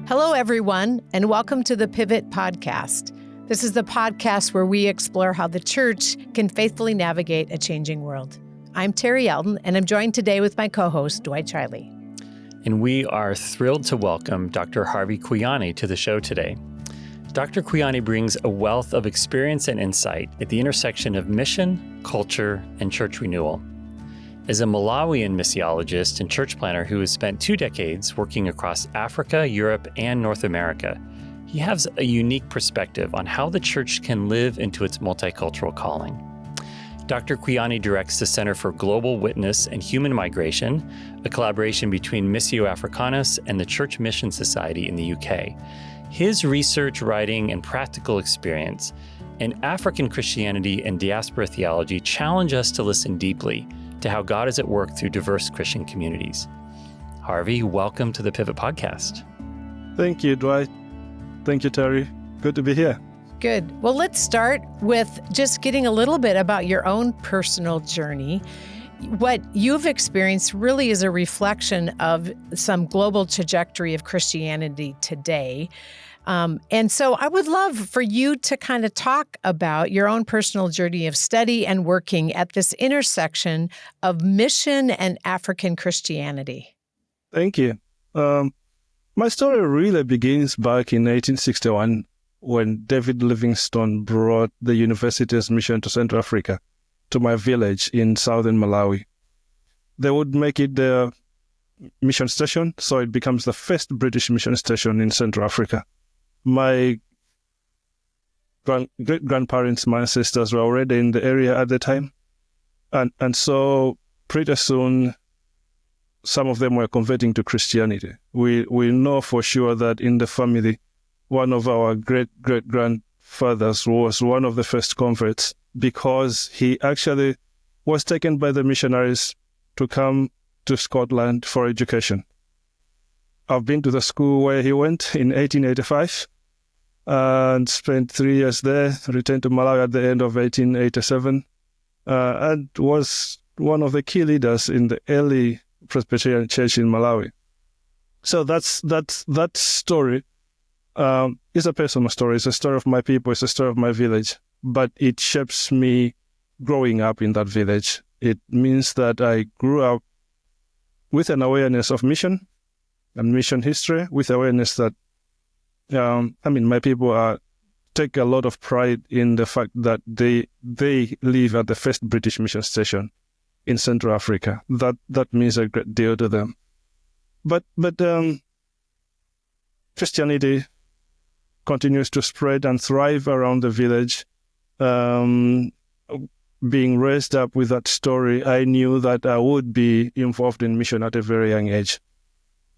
Hello, everyone, and welcome to the Pivot Podcast. This is the podcast where we explore how the church can faithfully navigate a changing world. I'm Terry Eldon, and I'm joined today with my co-host, Dwight Chiley. And we are thrilled to welcome Dr. Harvey Kwiyani to the show today. Dr. Kwiyani brings a wealth of experience and insight at the intersection of mission, culture, and church renewal. As a Malawian missiologist and church planner who has spent 2 decades working across Africa, Europe, and North America, he has a unique perspective on how the church can live into its multicultural calling. Dr. Kwiyani directs the Center for Global Witness and Human Migration, a collaboration between Missio Africanus and the Church Mission Society in the UK. His research, writing, and practical experience in African Christianity and diaspora theology challenge us to listen deeply to how God is at work through diverse Christian communities. Harvey, welcome to the Pivot Podcast. Thank you, Dwight. Thank you, Terry. Good to be here. Good. Well, let's start with just getting a little bit about your own personal journey. What you've experienced really is a reflection of some global trajectory of Christianity today. And so I would love for you to kind of talk about your own personal journey of study and working at this intersection of mission and African Christianity. Thank you. My story really begins back in 1861 when David Livingstone brought the university's mission to Central Africa, to my village in southern Malawi. They would make it their mission station, so it becomes the first British mission station in Central Africa. My great-grandparents, my ancestors were already in the area at the time. And so pretty soon, some of them were converting to Christianity. We know for sure that in the family, one of our great-great-grandfathers was one of the first converts because he actually was taken by the missionaries to come to Scotland for education. I've been to the school where he went in 1885 and spent 3 years there, returned to Malawi at the end of 1887, and was one of the key leaders in the early Presbyterian church in Malawi. So that story is a personal story. It's a story of my people. It's a story of my village. But it shapes me growing up in that village. It means that I grew up with an awareness of mission and mission history, with awareness that, my people take a lot of pride in the fact that they live at the first British mission station in Central Africa. That means a great deal to them. But Christianity continues to spread and thrive around the village. Being raised up with that story, I knew that I would be involved in mission at a very young age.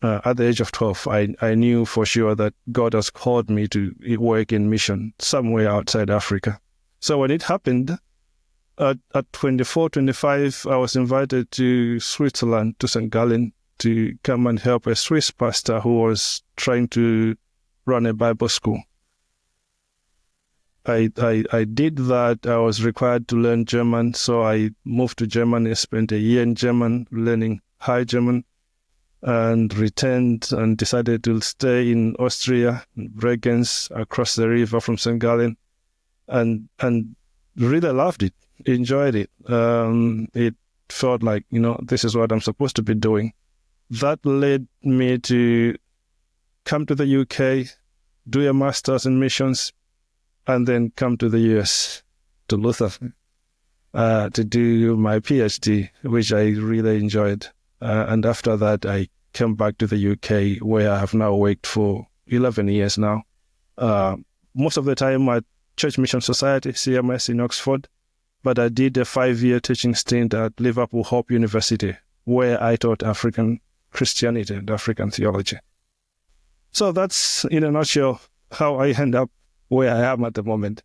At the age of 12, I knew for sure that God has called me to work in mission somewhere outside Africa. So when it happened, at 24, 25, I was invited to Switzerland, to St. Gallen, to come and help a Swiss pastor who was trying to run a Bible school. I did that. I was required to learn German, so I moved to Germany, spent a year in German, learning High German, and returned and decided to stay in Austria, Bregenz, across the river from St. Gallen, and really loved it, enjoyed it. It felt like, this is what I'm supposed to be doing. That led me to come to the UK, do a master's in missions, and then come to the US, to Luther, to do my PhD, which I really enjoyed. And after that, I came back to the UK, where I have now worked for 11 years now. Most of the time at Church Mission Society, CMS in Oxford, but I did a 5-year teaching stint at Liverpool Hope University, where I taught African Christianity and African theology. So that's, in a nutshell, how I end up where I am at the moment.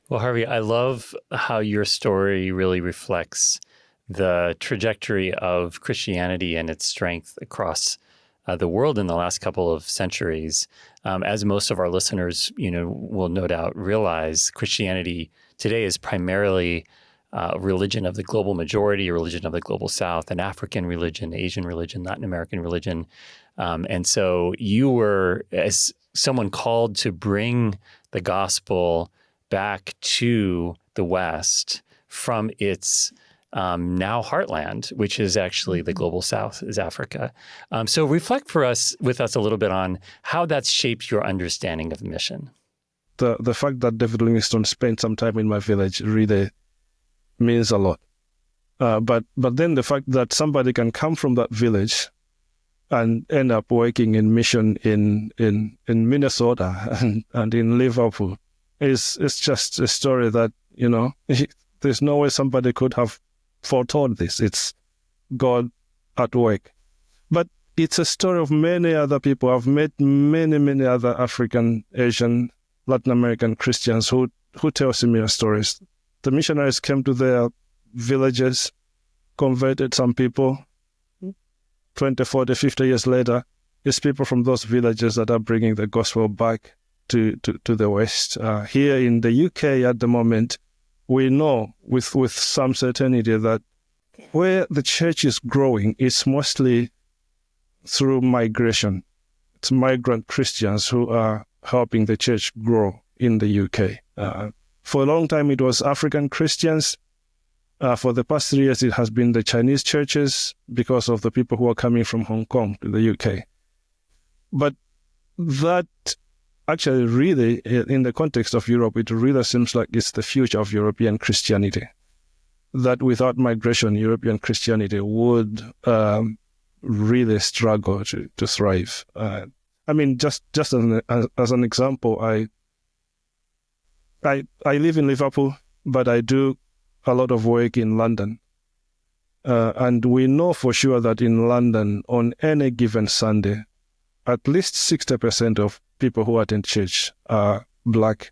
Well, Harvey, I love how your story really reflects the trajectory of Christianity and its strength across the world in the last couple of centuries. As most of our listeners, will no doubt realize, Christianity today is primarily religion of the global majority, a religion of the global South, an African religion, Asian religion, Latin American religion. And so you were, as someone called to bring the gospel back to the West from its now heartland, which is actually the global South, is Africa. So reflect with us a little bit on how that's shaped your understanding of mission. The fact that David Livingstone spent some time in my village really means a lot. But then the fact that somebody can come from that village and end up working in mission in Minnesota and in Liverpool is just a story that, there's no way somebody could have foretold this. It's God at work. But it's a story of many other people. I've met many other African, Asian, Latin American Christians who tell similar stories. The missionaries came to their villages, converted some people. 20, 40, 50 years later, it's people from those villages that are bringing the gospel back to the West. Here in the UK at the moment, we know with some certainty that where the church is growing, it's mostly through migration. It's migrant Christians who are helping the church grow in the UK. For a long time, it was African Christians. For the past 3 years, it has been the Chinese churches because of the people who are coming from Hong Kong to the UK. But that actually really, in the context of Europe, it really seems like it's the future of European Christianity. That without migration, European Christianity would really struggle to thrive. Just as an example, I live in Liverpool, but I do a lot of work in London. And we know for sure that in London, on any given Sunday, at least 60% of people who attend church are Black,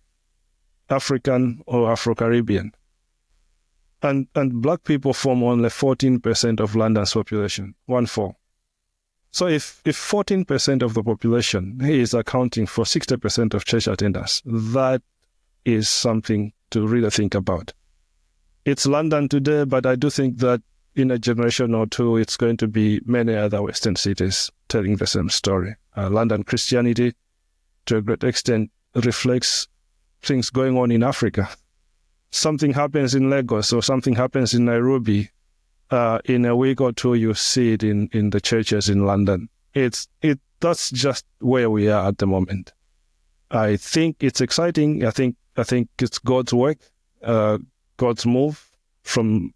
African, or Afro-Caribbean. And Black people form only 14% of London's population, 1/4. So if 14% of the population is accounting for 60% of church attendance, that is something to really think about. It's London today, but I do think that in a generation or two, it's going to be many other Western cities telling the same story. London Christianity, to a great extent, reflects things going on in Africa. Something happens in Lagos or something happens in Nairobi, in a week or two, you see it in the churches in London. That's just where we are at the moment. I think it's exciting. I think it's God's work, God's move from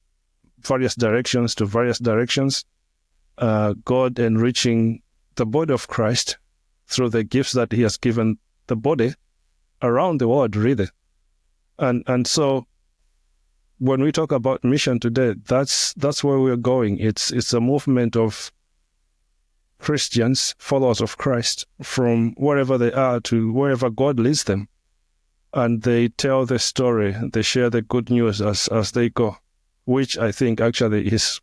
various directions to various directions. God enriching the body of Christ through the gifts that He has given the body around the world, really. And so when we talk about mission today, that's where we're going. It's a movement of Christians, followers of Christ, from wherever they are to wherever God leads them. And they tell the story, they share the good news as they go, which I think actually is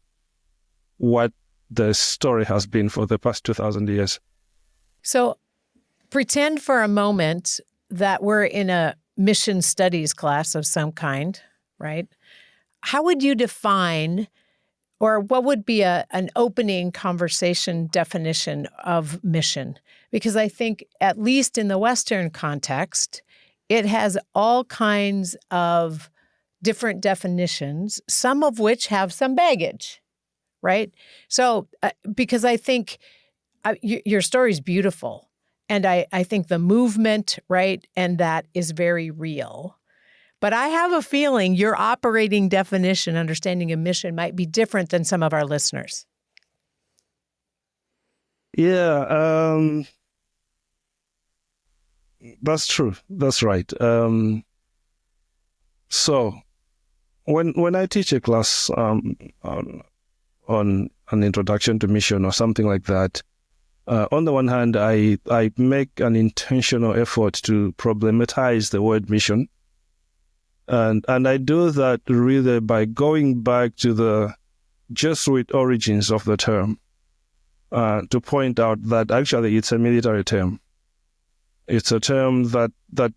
what the story has been for the past 2,000 years. So pretend for a moment that we're in a mission studies class of some kind, right? How would you define, or what would be an opening conversation definition of mission? Because I think, at least in the Western context, it has all kinds of different definitions, some of which have some baggage, right? So, because I think your story is beautiful, and I think the movement, right, and that is very real. But I have a feeling your operating definition, understanding of mission, might be different than some of our listeners. Yeah, that's true. That's right. So when I teach a class on an introduction to mission or something like that, on the one hand, I make an intentional effort to problematize the word mission. And I do that really by going back to the Jesuit origins of the term, to point out that actually it's a military term. It's a term that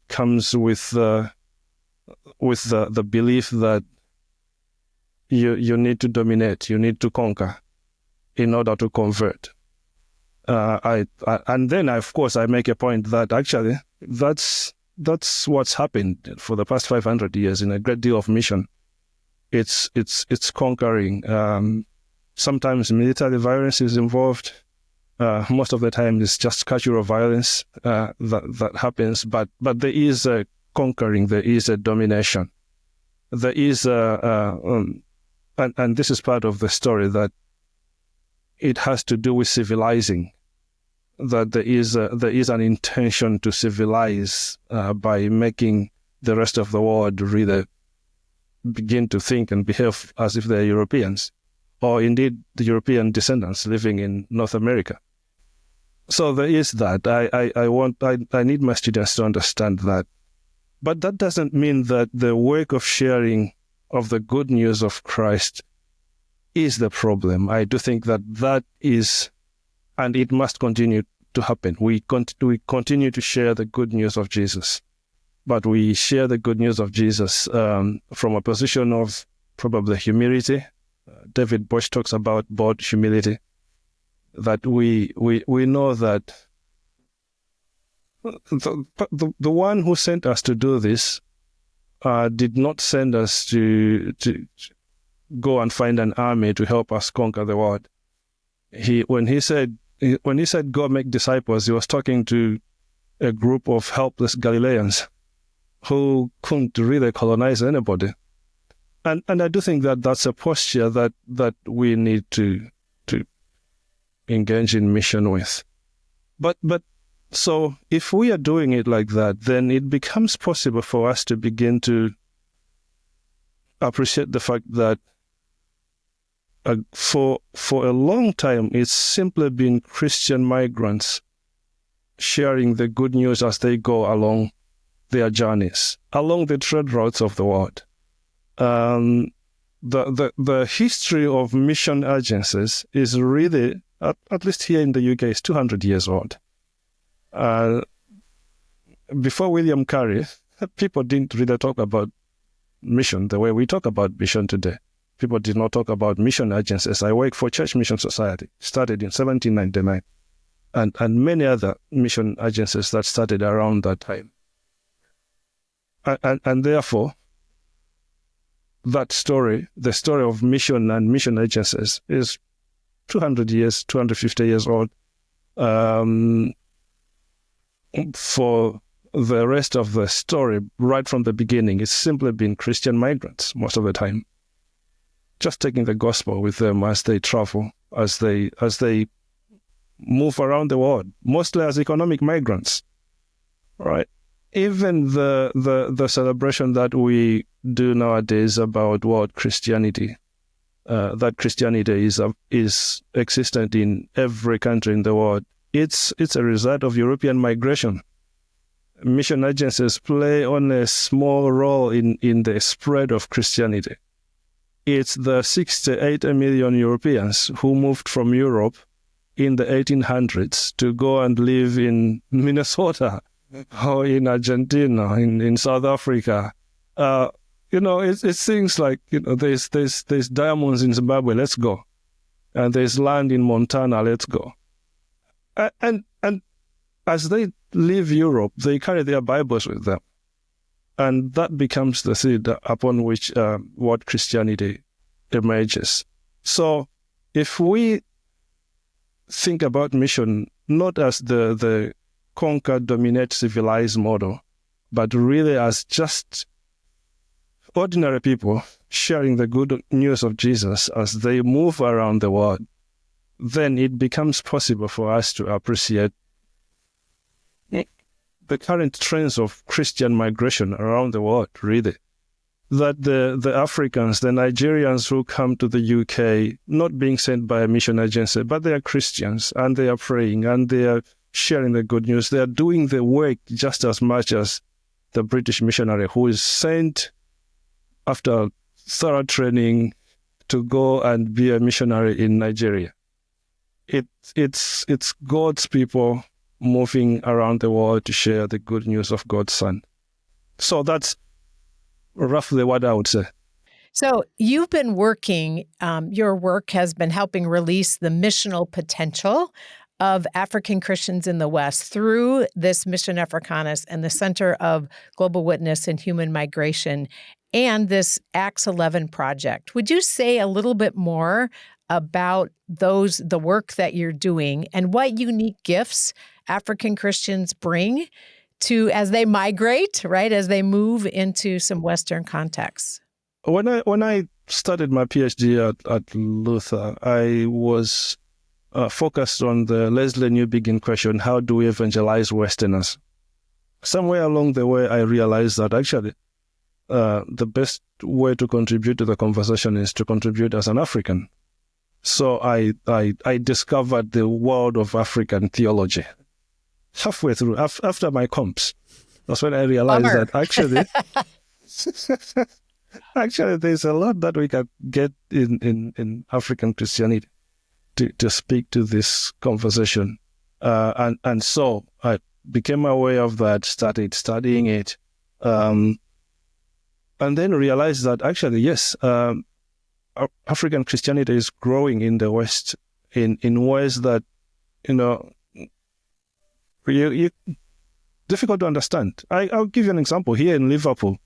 comes with the belief that you need to dominate, you need to conquer in order to convert. And then, of course, I make a point that actually that's what's happened for the past 500 years in a great deal of mission. It's conquering. Sometimes military violence is involved. Most of the time, it's just cultural violence that happens. But there is a conquering. There is a domination. There is and this is part of the story, that it has to do with civilizing. That there is an intention to civilize by making the rest of the world really begin to think and behave as if they're Europeans, or indeed the European descendants living in North America. So there is that. I need my students to understand that. But that doesn't mean that the work of sharing of the good news of Christ is the problem. I do think that is, and it must continue to happen. We continue to share the good news of Jesus, but we share the good news of Jesus from a position of probably humility. David Bosch talks about bold humility, that we know that the one who sent us to do this did not send us to go and find an army to help us conquer the world. When he said go make disciples, he was talking to a group of helpless Galileans who couldn't really colonize anybody. And I do think that that's a posture that we need to engage in mission with. But so if we are doing it like that, then it becomes possible for us to begin to appreciate the fact that for a long time, it's simply been Christian migrants sharing the good news as they go along their journeys, along the trade routes of the world. The history of mission agencies is really, at least here in the UK, is 200 years old. Before William Carey, people didn't really talk about mission the way we talk about mission today. People did not talk about mission agencies. I work for Church Mission Society, started in 1799, and many other mission agencies that started around that time. And therefore, that story, the story of mission and mission agencies, is 200 years, 250 years old. For the rest of the story, right from the beginning, it's simply been Christian migrants most of the time, just taking the gospel with them as they travel, as they move around the world, mostly as economic migrants, right? Even the celebration that we do nowadays about world Christianity, that Christianity is existent in every country in the world. It's a result of European migration. Mission agencies play only a small role in the spread of Christianity. It's the 6 to 8 million Europeans who moved from Europe in the 1800s to go and live in Minnesota or in Argentina, in South Africa. It's things like, there's diamonds in Zimbabwe, let's go. And there's land in Montana, let's go. And as they leave Europe, they carry their Bibles with them. And that becomes the seed upon which what Christianity emerges. So if we think about mission not as the conquer, dominate, civilize model, but really as just ordinary people sharing the good news of Jesus as they move around the world, then it becomes possible for us to appreciate the current trends of Christian migration around the world, really. That the Africans, the Nigerians who come to the UK, not being sent by a mission agency, but they are Christians and they are praying and they are sharing the good news. They are doing the work just as much as the British missionary who is sent after thorough training to go and be a missionary in Nigeria. It's God's people moving around the world to share the good news of God's Son. So that's roughly what I would say. So you've been working, your work has been helping release the missional potential of African Christians in the West through this Mission Africanus and the Center of Global Witness and Human Migration and this Acts 11 project. Would you say a little bit more about the work that you're doing and what unique gifts African Christians bring to as they migrate, right, as they move into some Western contexts? When I started my PhD at Luther, I was focused on the Leslie Newbigin question: how do we evangelize Westerners? Somewhere along the way, I realized that actually the best way to contribute to the conversation is to contribute as an African. So I discovered the world of African theology halfway through, after my comps. That's when I realized that actually there's a lot that we can get in African Christianity to speak to this conversation. And so I became aware of that, started studying it, and then realized that actually, yes, African Christianity is growing in the West in ways that, difficult to understand. I'll give you an example. Here in Liverpool,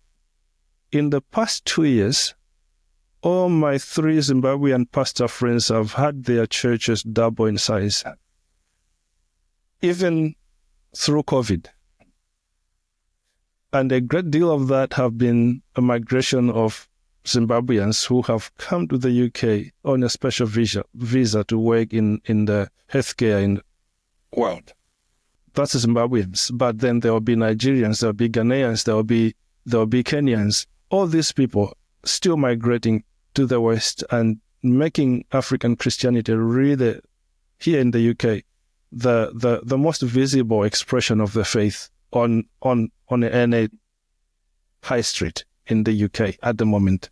in the past 2 years, all my 3 Zimbabwean pastor friends have had their churches double in size, even through COVID. And a great deal of that have been a migration of Zimbabweans who have come to the UK on a special visa to work in the healthcare in the world. That's Zimbabweans. But then there will be Nigerians, there will be Ghanaians, there will be Kenyans. All these people still migrating to the West and making African Christianity really, here in the UK, the most visible expression of the faith on any high street in the UK at the moment.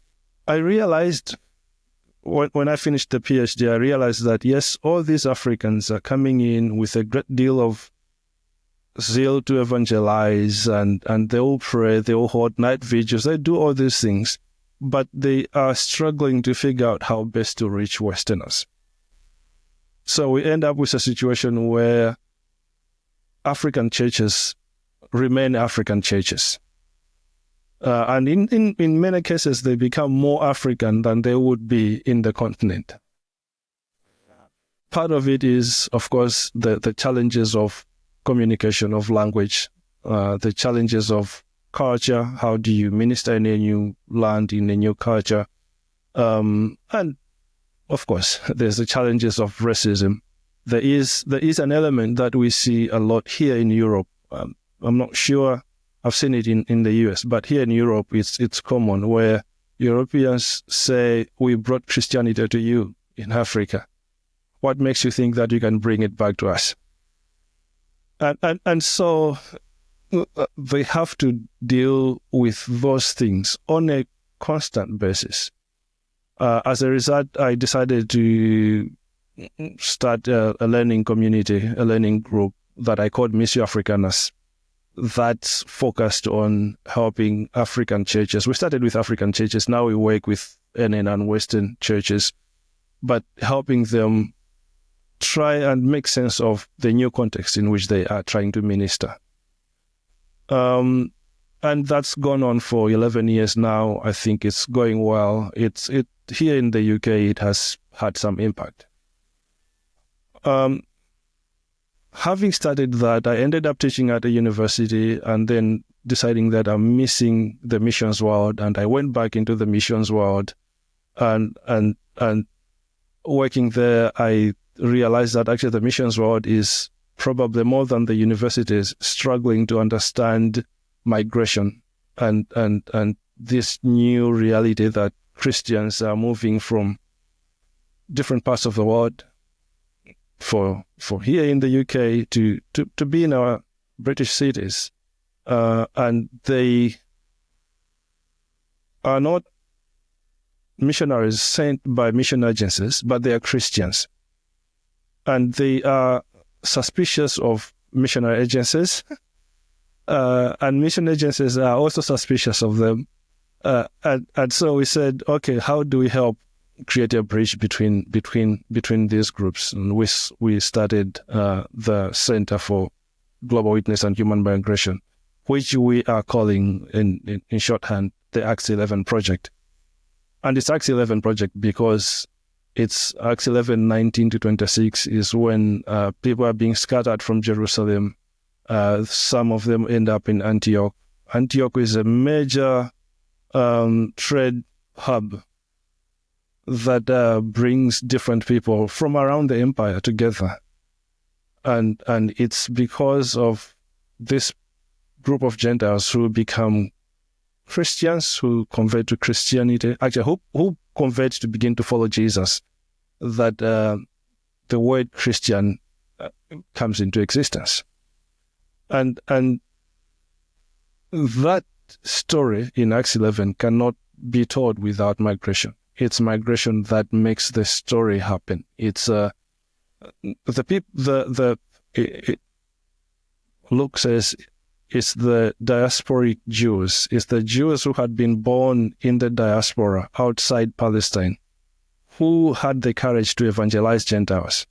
I realized when I finished the PhD, I realized that yes, all these Africans are coming in with a great deal of zeal to evangelize, and they all pray, they all hold night vigils, they do all these things, but they are struggling to figure out how best to reach Westerners. So we end up with a situation where African churches remain African churches. And in many cases, they become more African than they would be in the continent. Part of it is, of course, the challenges of communication, of language, the challenges of culture. How do you minister in a new land, in a new culture? And of course, there's the challenges of racism. There is an element that we see a lot here in Europe. I'm not sure I've seen it in the US, but here in Europe, it's common where Europeans say, we brought Christianity to you in Africa. What makes you think that you can bring it back to us? And so they have to deal with those things on a constant basis. As a result, I decided to start a learning community, a learning group that I called Missio Africanus, that's focused on helping African churches. We started with African churches. Now we work with NN and Western churches, but helping them try and make sense of the new context in which they are trying to minister. And that's gone on for 11 years now. I think it's going well. It here in the UK, it has had some impact. Having studied that, I ended up teaching at a university and then deciding that I'm missing the missions world, and I went back into the missions world, and working there, I realized that actually the missions world is probably more than the universities struggling to understand migration and this new reality that Christians are moving from different parts of the world for here in the UK to be in our British cities, and they are not missionaries sent by mission agencies, but they are Christians, and they are suspicious of missionary agencies, and mission agencies are also suspicious of them, And so we said, okay, how do we help create a bridge between these groups? And we started the Center for Global Witness and Human Migration, which we are calling in shorthand the Acts 11 Project. And it's Acts 11 Project because it's Acts 11, 19 to 26 is when people are being scattered from Jerusalem. Some of them end up in Antioch. Antioch is a major trade hub that brings different people from around the empire together. And it's because of this group of Gentiles who become Christians, who convert to Christianity, actually who convert to begin to follow Jesus, that the word Christian comes into existence. And that story in Acts 11 cannot be told without migration. It's migration that makes the story happen. It's Luke says it's the diasporic Jews. It's the Jews who had been born in the diaspora outside Palestine who had the courage to evangelize Gentiles.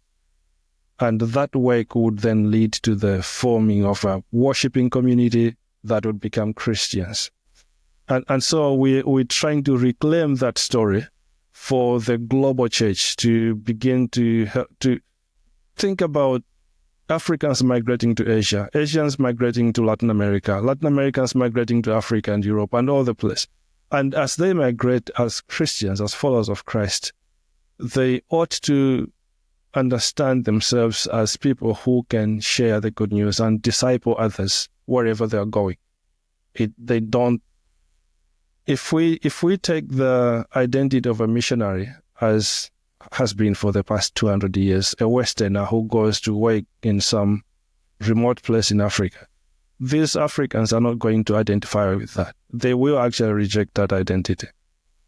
And that work would then lead to the forming of a worshiping community that would become Christians. And so we're trying to reclaim that story for the global church to begin to think about Africans migrating to Asia, Asians migrating to Latin America, Latin Americans migrating to Africa and Europe and all the place. And as they migrate as Christians, as followers of Christ, they ought to understand themselves as people who can share the good news and disciple others wherever they are going. They don't. If we take the identity of a missionary as has been for the past 200 years, a Westerner who goes to work in some remote place in Africa, these Africans are not going to identify with that. They will actually reject that identity.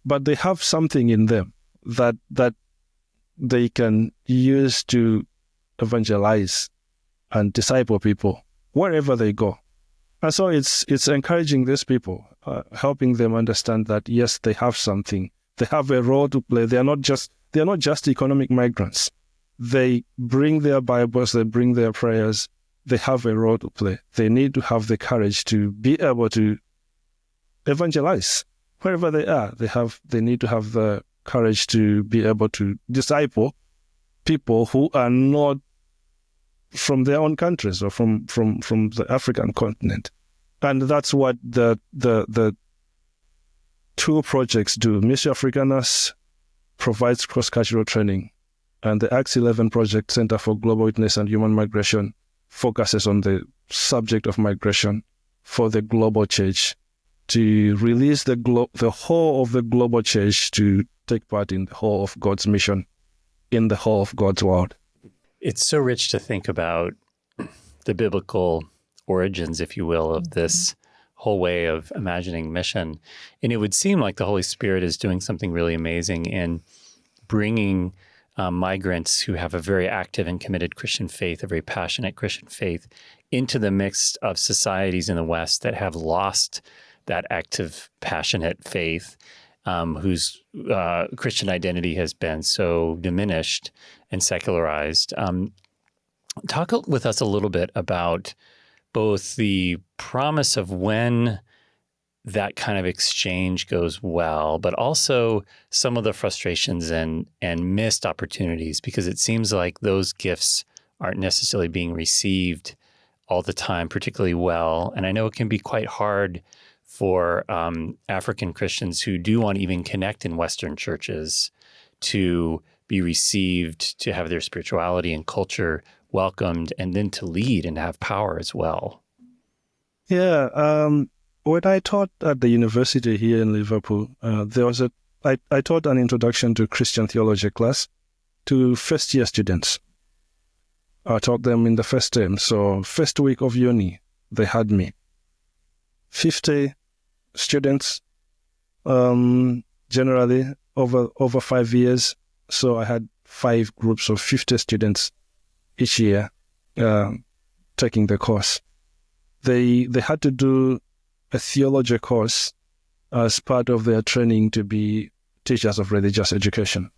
But they have something in them that they can use to evangelize and disciple people wherever they go. And so it's encouraging these people, helping them understand that, yes, they have something. They have a role to play. They are not just economic migrants. They bring their Bibles, they bring their prayers. They have a role to play. They need to have the courage to be able to evangelize wherever they are. They need to have the courage to be able to disciple people who are not from their own countries or from the African continent. And that's what the two projects do. Missio Africanus provides cross-cultural training, and the Acts 11 Project, Center for Global Witness and Human Migration, focuses on the subject of migration for the global church, to release the whole of the global church to take part in the whole of God's mission in the whole of God's world. It's so rich to think about the biblical origins, if you will, of this whole way of imagining mission. And it would seem like the Holy Spirit is doing something really amazing in bringing migrants who have a very active and committed Christian faith, a very passionate Christian faith, into the mix of societies in the West that have lost that active, passionate faith, whose Christian identity has been so diminished and secularized. Talk with us a little bit about both the promise of when that kind of exchange goes well, but also some of the frustrations and missed opportunities, because it seems like those gifts aren't necessarily being received all the time particularly well. And I know it can be quite hard for African Christians who do want to even connect in Western churches to be received, to have their spirituality and culture welcomed, and then to lead and have power as well. Yeah. When I taught at the university here in Liverpool, I taught an introduction to Christian theology class to first-year students. I taught them in the first term. So first week of uni, they had me. 50 students, generally over 5 years. So I had 5 groups of 50 students each year taking the course. They had to do a theology course as part of their training to be teachers of religious education.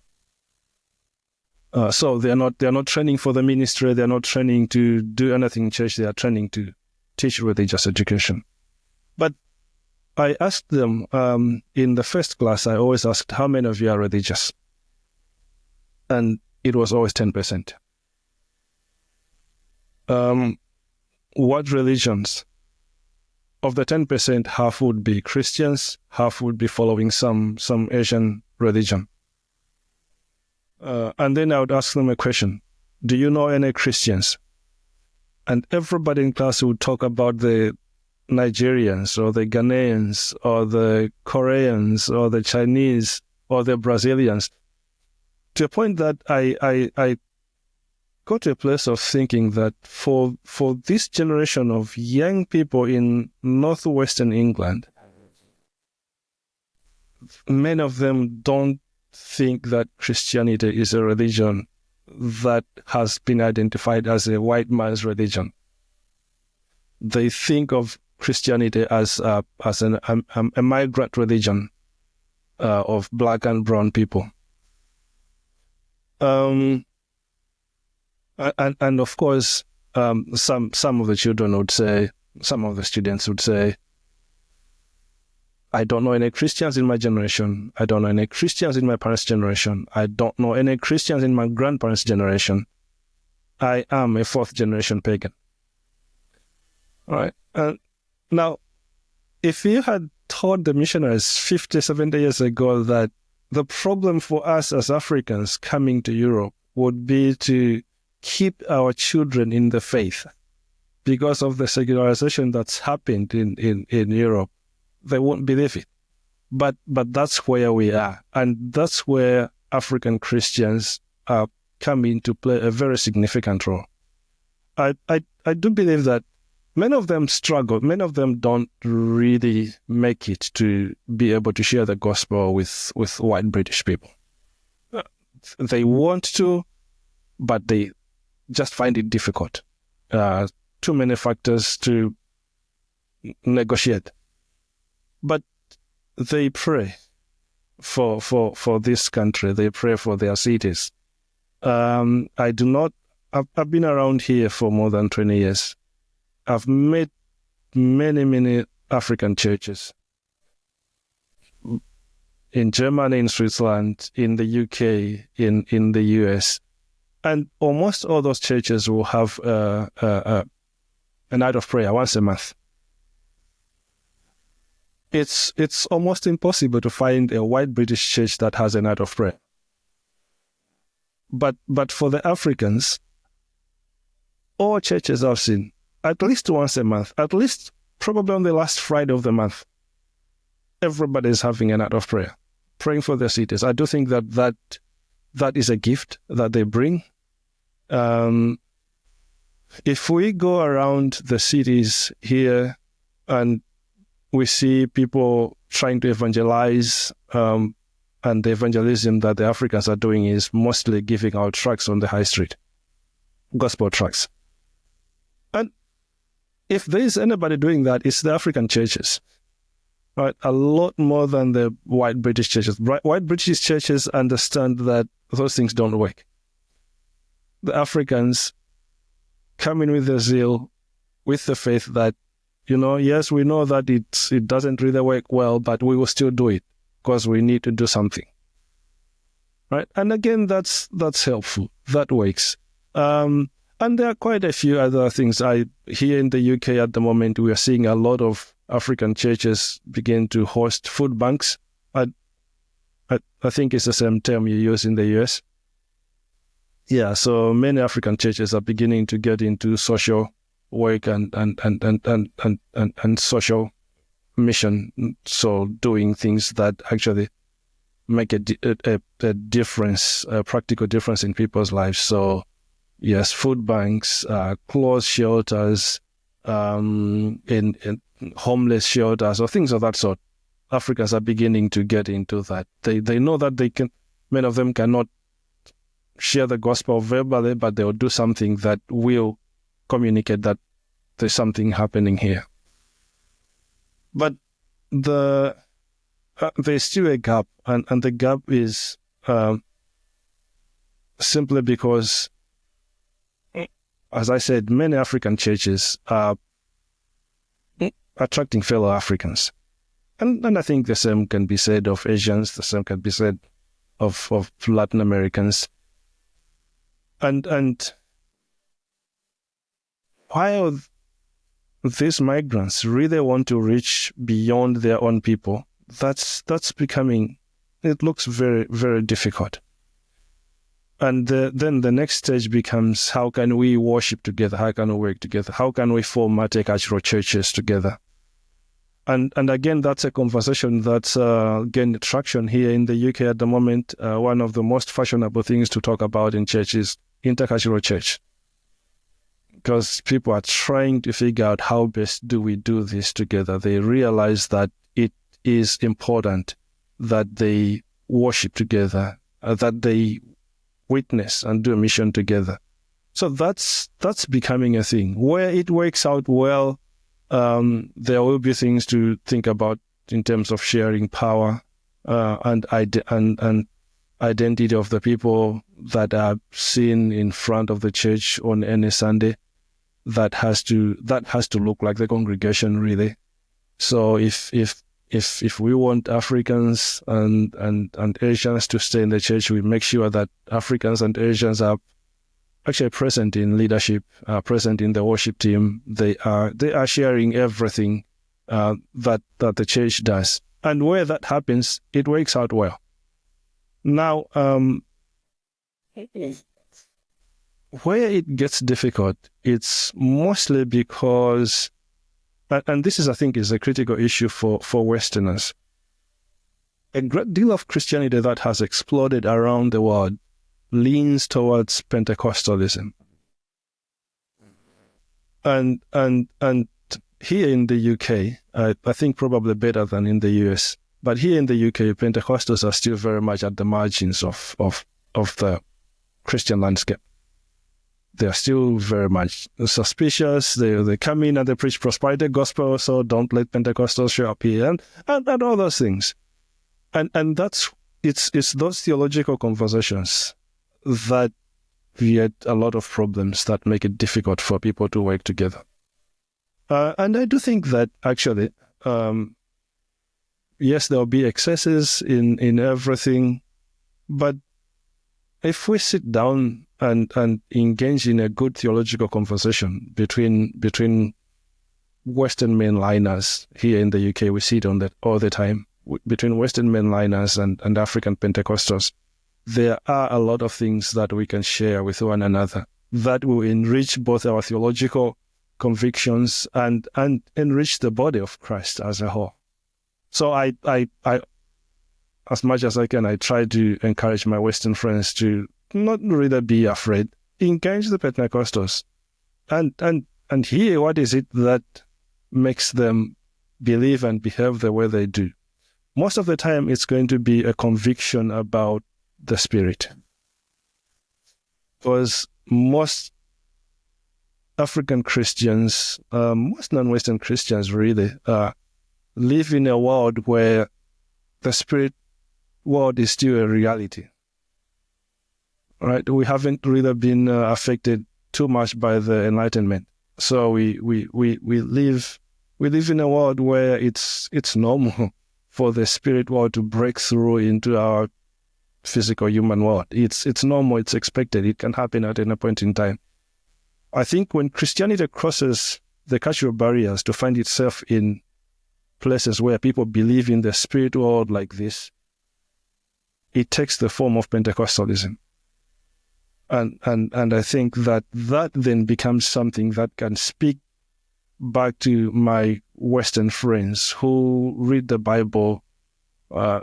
So they're not training for the ministry. They're not training to do anything in church. They are training to teach religious education. But I asked them in the first class. I always asked, "How many of you are religious?" And it was always 10%. What religions? Of the 10%, half would be Christians, half would be following some Asian religion. And then I would ask them a question: "Do you know any Christians?" And everybody in class would talk about the Nigerians or the Ghanaians or the Koreans or the Chinese or the Brazilians, to a point that I got to a place of thinking that for this generation of young people in northwestern England, many of them don't think that Christianity is a religion that has been identified as a white man's religion. They think of Christianity as a migrant religion of black and brown people. And of course, some of the children would say, some of the students would say, "I don't know any Christians in my generation. I don't know any Christians in my parents' generation. I don't know any Christians in my grandparents' generation. I am a fourth generation pagan." All right. Now, if you had taught the missionaries 50, 70 years ago that the problem for us as Africans coming to Europe would be to keep our children in the faith because of the secularization that's happened in Europe, they won't believe it. But that's where we are. And that's where African Christians are coming to play a very significant role. I do believe that many of them struggle. Many of them don't really make it to be able to share the gospel with white British people. They want to, but they just find it difficult. Too many factors to negotiate. But they pray for this country. They pray for their cities. I've been around here for more than 20 years. I've met many African churches in Germany, in Switzerland, in the UK, in the US. And almost all those churches will have a night of prayer once a month. It's almost impossible to find a white British church that has a night of prayer. But for the Africans, all churches I've seen, at least once a month, at least probably on the last Friday of the month, everybody is having a night of prayer, praying for their cities. I do think that is a gift that they bring. If we go around the cities here and we see people trying to evangelize, and the evangelism that the Africans are doing is mostly giving out tracts on the high street, gospel tracts. And if there is anybody doing that, it's the African churches, right? A lot more than the white British churches. White British churches understand that those things don't work. The Africans come in with the zeal, with the faith that, yes, we know that it doesn't really work well, but we will still do it because we need to do something, right? And again, that's helpful. That works. And there are quite a few other things. Here in the UK at the moment, we are seeing a lot of African churches begin to host food banks. I think it's the same term you use in the US. Yeah, so many African churches are beginning to get into social work and social mission. So doing things that actually make a difference, a practical difference in people's lives. So yes, food banks, clothes shelters, in homeless shelters, or things of that sort. Africans are beginning to get into that. They know that many of them cannot share the gospel verbally, but they will do something that will communicate that there's something happening here. But the there's still a gap, and the gap is simply because, as I said, many African churches are attracting fellow Africans. And I think the same can be said of Asians, the same can be said of Latin Americans. And while these migrants really want to reach beyond their own people, that's becoming, it looks very, very difficult. And then the next stage becomes, how can we worship together? How can we work together? How can we form multicultural churches together? And again, that's a conversation that's gained traction here in the UK at the moment. One of the most fashionable things to talk about in church is intercultural church, because people are trying to figure out how best do we do this together. They realize that it is important that they worship together, that they witness and do a mission together. So that's becoming a thing. Where it works out well, there will be things to think about in terms of sharing power and identity of the people that are seen in front of the church on any Sunday. That has to look like the congregation, really. So if we want Africans and Asians to stay in the church, we make sure that Africans and Asians are actually present in leadership, present in the worship team. They are sharing everything that the church does. And where that happens, it works out well. Now, where it gets difficult, it's mostly because, and this is, I think, is a critical issue for Westerners. A great deal of Christianity that has exploded around the world leans towards Pentecostalism. And here in the UK, I think probably better than in the US, but here in the UK, Pentecostals are still very much at the margins of the Christian landscape. They are still very much suspicious. They come in and they preach prosperity gospel, so don't let Pentecostals show up here, and all those things. And that's it's those theological conversations that create a lot of problems that make it difficult for people to work together. And I do think that actually, yes, there will be excesses in everything, but if we sit down and engage in a good theological conversation between Western mainliners here in the UK, we see it on that all the time, between Western mainliners and African Pentecostals, there are a lot of things that we can share with one another that will enrich both our theological convictions and enrich the body of Christ as a whole. So I as much as I can, I try to encourage my Western friends to not really be afraid, engage the Pentecostals and hear what is it that makes them believe and behave the way they do. Most of the time, it's going to be a conviction about the Spirit. Because most African Christians, most non-Western Christians really, live in a world where the Spirit world is still a reality. Right? We haven't really been affected too much by the Enlightenment. So we live in a world where it's normal for the spirit world to break through into our physical human world. It's normal, it's expected, it can happen at any point in time. I think when Christianity crosses the cultural barriers to find itself in places where people believe in the spirit world like this, it takes the form of Pentecostalism. And I think that then becomes something that can speak back to my Western friends who read the Bible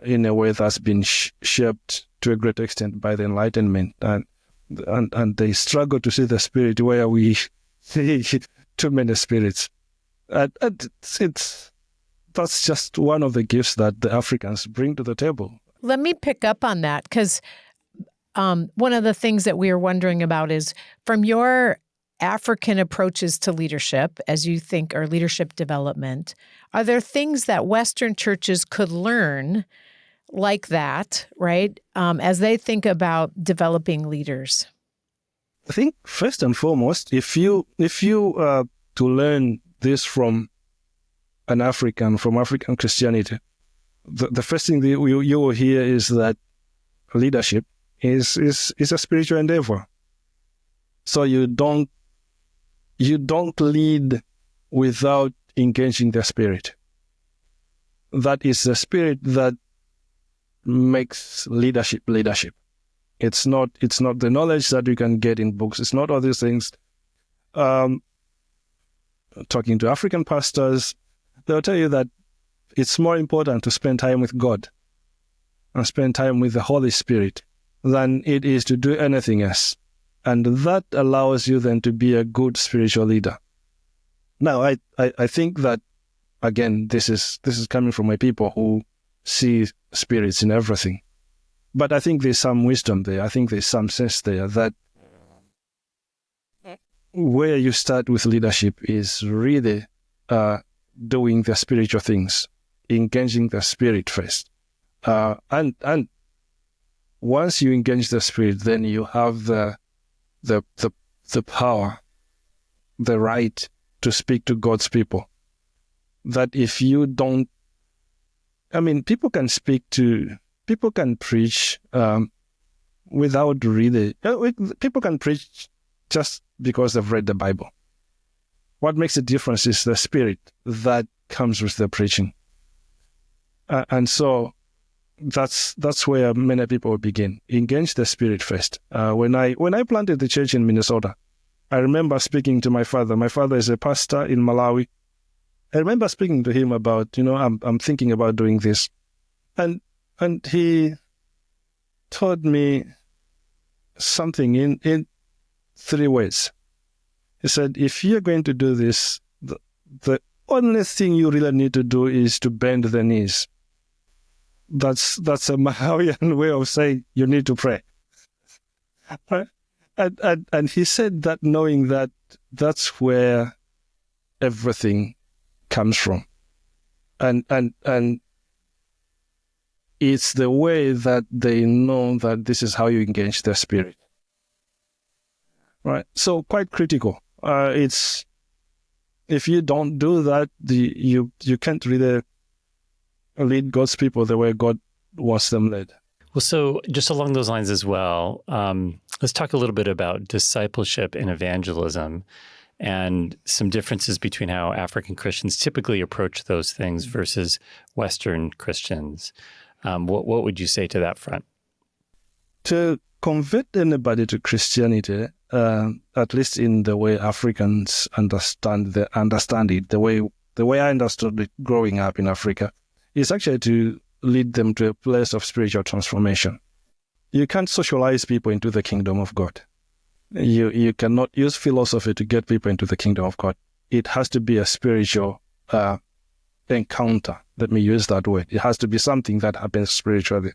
in a way that's been shaped to a great extent by the Enlightenment, and they struggle to see the Spirit where we see too many spirits. That's just one of the gifts that the Africans bring to the table. Let me pick up on that, because one of the things that we are wondering about is, from your African approaches to leadership, as you think, or leadership development, are there things that Western churches could learn like that, right, as they think about developing leaders? I think first and foremost, if you to learn this from African Christianity, the first thing that you will hear is that leadership is a spiritual endeavor. So you don't lead without engaging the Spirit. That is the Spirit that makes leadership. It's not the knowledge that you can get in books. It's not all these things. Talking to African pastors, they'll tell you that it's more important to spend time with God and spend time with the Holy Spirit than it is to do anything else. And that allows you then to be a good spiritual leader. Now, I think that, again, this is coming from my people who see spirits in everything. But I think there's some wisdom there. I think there's some sense there that where you start with leadership is really doing the spiritual things, engaging the Spirit first. And once you engage the Spirit, then you have the power, the right to speak to God's people. That if you don't, people can preach without really, people can preach just because they've read the Bible. What makes the difference is the Spirit that comes with the preaching. And so that's where many people begin. Engage the Spirit first. When I planted the church in Minnesota, I remember speaking to my father. My father is a pastor in Malawi. I remember speaking to him about, I'm thinking about doing this. And he told me something in 3 words. He said, if you're going to do this, the only thing you really need to do is to bend the knees. That's a Malawian way of saying you need to pray. Right? And he said that knowing that that's where everything comes from. And it's the way that they know that this is how you engage the Spirit. Right? So quite critical. It's if you don't do that, you can't really lead God's people the way God wants them led. Well, so just along those lines as well, let's talk a little bit about discipleship and evangelism and some differences between how African Christians typically approach those things versus Western Christians. What would you say to that front? To convert anybody to Christianity, at least in the way Africans understand it, the way I understood it growing up in Africa, is actually to lead them to a place of spiritual transformation. You can't socialize people into the kingdom of God. You cannot use philosophy to get people into the kingdom of God. It has to be a spiritual encounter. Let me use that word. It has to be something that happens spiritually.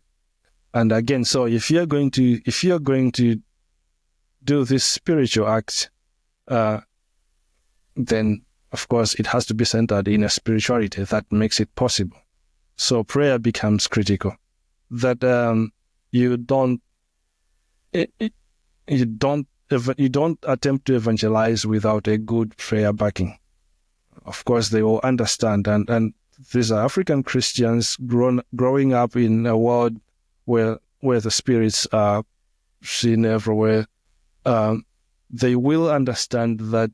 And again, so if you're going to do this spiritual act, then of course it has to be centered in a spirituality that makes it possible. So prayer becomes critical. That you don't attempt to evangelize without a good prayer backing. Of course, they will understand, and these are African Christians growing up in a world where the spirits are seen everywhere. They will understand that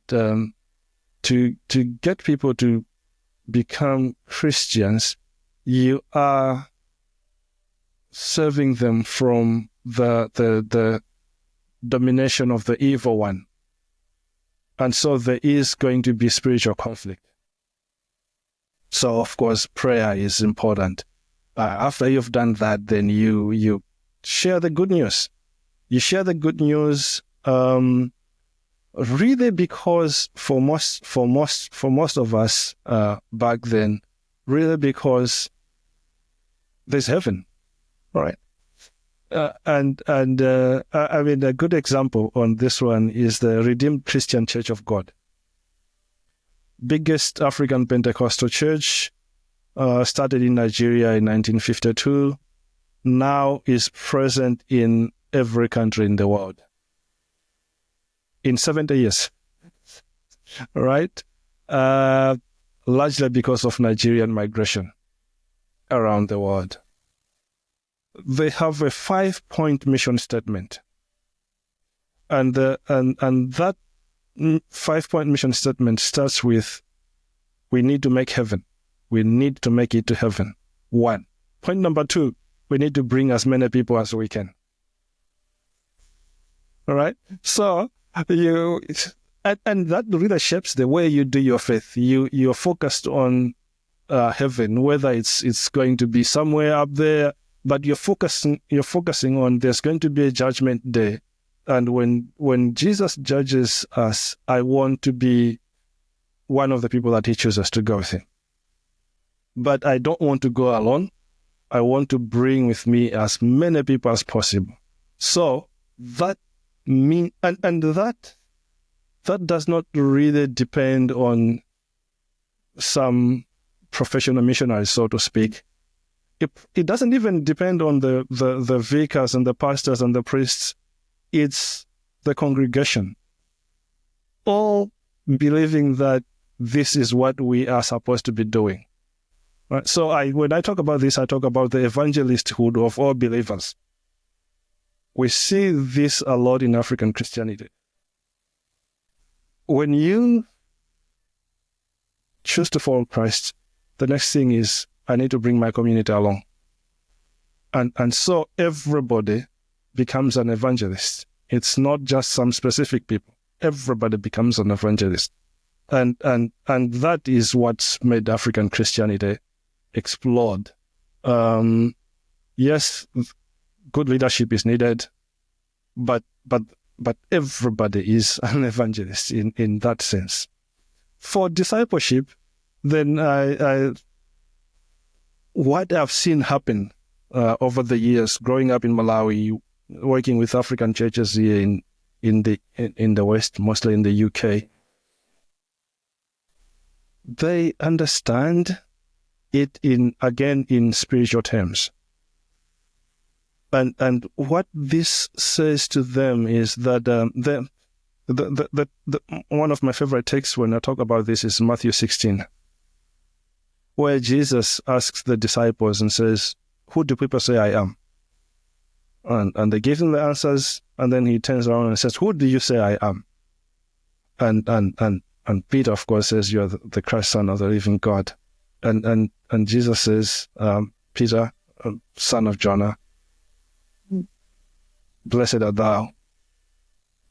to get people to become Christians, you are serving them from the domination of the evil one. And so there is going to be spiritual conflict. So, of course, prayer is important. After you've done that, then you share the good news. You share the good news really because for most of us back then, really because there's heaven, right? I mean, a good example on this one is the Redeemed Christian Church of God. Biggest African Pentecostal church, started in Nigeria in 1952, now is present in every country in the world. In 70 years, right? Largely because of Nigerian migration around the world. They have a 5-point mission statement. And that 5-point mission statement starts with, we need to make heaven. We need to make it to heaven. 1. Point number 2, we need to bring as many people as we can. All right? So, and that really shapes the way you do your faith. You're focused on heaven, whether it's going to be somewhere up there, but you're focusing on there's going to be a judgment day. And when Jesus judges us, I want to be one of the people that he chooses to go with him. But I don't want to go alone. I want to bring with me as many people as possible. So that that does not really depend on some professional missionaries, so to speak. It doesn't even depend on the vicars and the pastors and the priests. It's the congregation, all believing that this is what we are supposed to be doing. Right? So when I talk about this, I talk about the evangelisthood of all believers. We see this a lot in African Christianity. When you choose to follow Christ, the next thing is, I need to bring my community along. And so everybody becomes an evangelist. It's not just some specific people. Everybody becomes an evangelist. And that is what's made African Christianity explode. Yes, good leadership is needed, but everybody is an evangelist in that sense. For discipleship, then what I've seen happen over the years, growing up in Malawi, working with African churches here in the West, mostly in the UK, they understand it in spiritual terms. And what this says to them is that the one of my favorite texts when I talk about this is Matthew 16, where Jesus asks the disciples and says, "Who do people say I am?" And they give him the answers, and then he turns around and says, "Who do you say I am?" And Peter, of course, says, "You are the Christ, Son of the living God." And Jesus says, "Peter, son of Jonah, blessed art thou,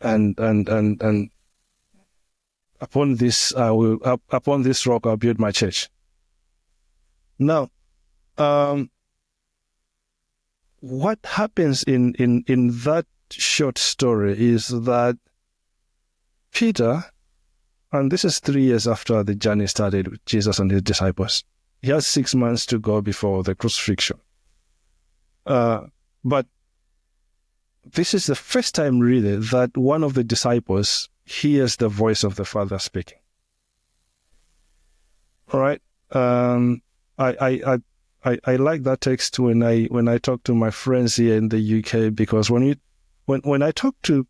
and upon this rock I'll build my church." Now, what happens in that short story is that Peter, and this is 3 years after the journey started with Jesus and his disciples, he has 6 months to go before the crucifixion. But this is the first time really that one of the disciples hears the voice of the Father speaking. All right. I like that text when I talk to my friends here in the UK, because when I talk to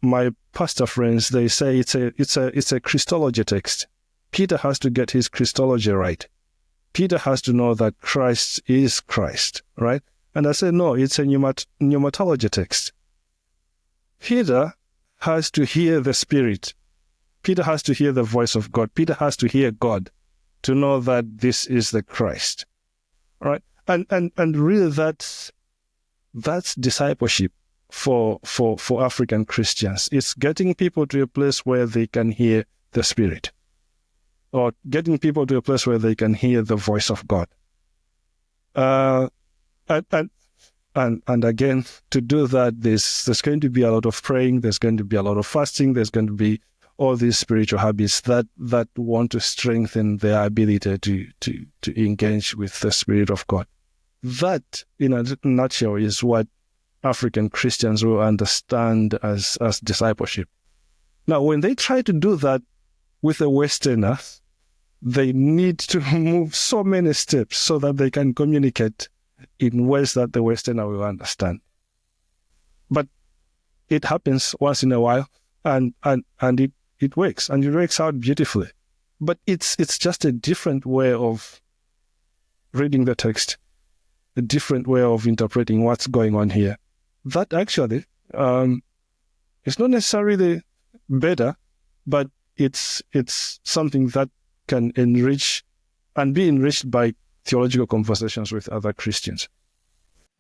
my pastor friends, they say it's a Christology text. Peter has to get his Christology right. Peter has to know that Christ is Christ, right? And I say, no, it's a pneumatology text. Peter has to hear the Spirit. Peter has to hear the voice of God. Peter has to hear God to know that this is the Christ, right? And really, that's discipleship for African Christians. It's getting people to a place where they can hear the Spirit, or getting people to a place where they can hear the voice of God. And again, to do that, there's going to be a lot of praying, there's going to be a lot of fasting, there's going to be all these spiritual habits that want to strengthen their ability to engage with the Spirit of God. That, in a nutshell, is what African Christians will understand as discipleship. Now, when they try to do that with a Westerner, they need to move so many steps so that they can communicate in ways that the Westerner will understand. But it happens once in a while, and it works, and it works out beautifully. But it's just a different way of reading the text, a different way of interpreting what's going on here. That actually is not necessarily better, but it's something that can enrich and be enriched by theological conversations with other Christians.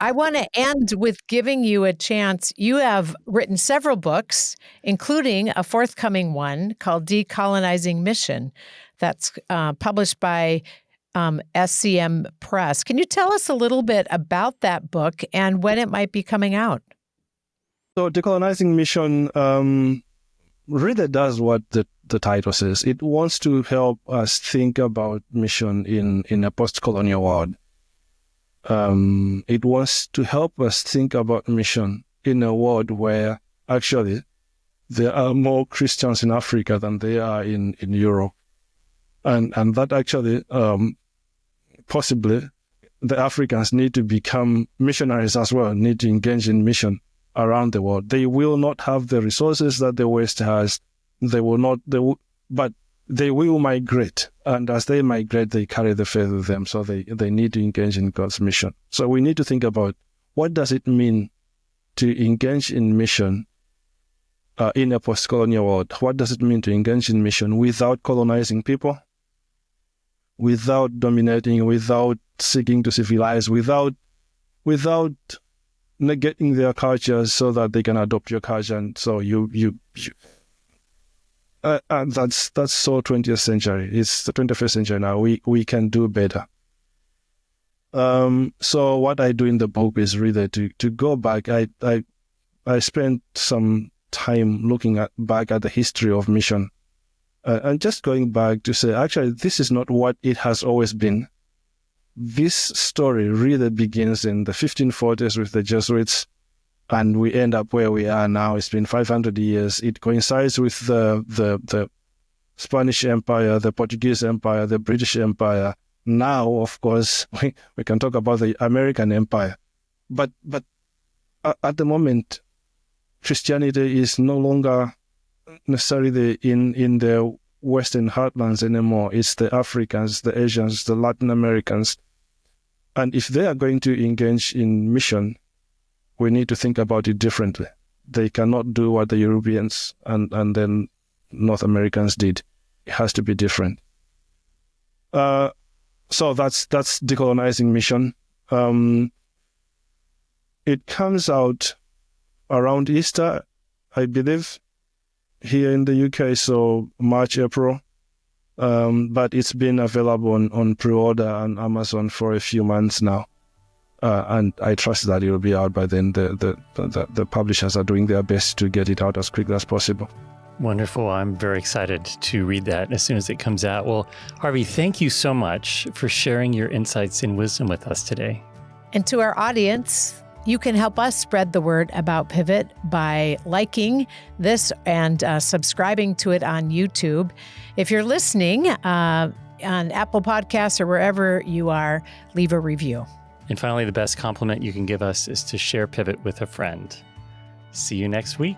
I want to end with giving you a chance. You have written several books, including a forthcoming one called Decolonizing Mission that's published by SCM Press. Can you tell us a little bit about that book and when it might be coming out? So Decolonizing Mission really does what the title says. It wants to help us think about mission in a post-colonial world. It wants to help us think about mission in a world where actually there are more Christians in Africa than there are in Europe. And that actually, possibly, the Africans need to become missionaries as well, need to engage in mission around the world. They will not have the resources that the West has. But they will migrate. And as they migrate, they carry the faith with them. So they need to engage in God's mission. So we need to think about what does it mean to engage in mission in a post-colonial world? What does it mean to engage in mission without colonizing people, without dominating, without seeking to civilize, without negating their cultures so that they can adopt your culture, and so that's so 20th century. It's the 21st century now. We can do better. So what I do in the book is really to go back. I spent some time looking back at the history of mission, and just going back to say, actually, this is not what it has always been. This story really begins in the 1540s with the Jesuits, and we end up where we are now. It's been 500 years. It coincides with the Spanish Empire, the Portuguese Empire, the British Empire. Now, of course, we can talk about the American Empire. But at the moment, Christianity is no longer necessarily in the Western heartlands anymore. It's the Africans, the Asians, the Latin Americans. And if they are going to engage in mission, we need to think about it differently. They cannot do what the Europeans and then North Americans did. It has to be different. So that's Decolonizing Mission. It comes out around Easter, I believe, here in the UK, so March, April. But it's been available on pre-order on Amazon for a few months now. And I trust that it will be out by then. The publishers are doing their best to get it out as quickly as possible. Wonderful. I'm very excited to read that as soon as it comes out. Well, Harvey, thank you so much for sharing your insights and wisdom with us today. And to our audience, you can help us spread the word about Pivot by liking this and subscribing to it on YouTube. If you're listening on Apple Podcasts or wherever you are, leave a review. And finally, the best compliment you can give us is to share Pivot with a friend. See you next week.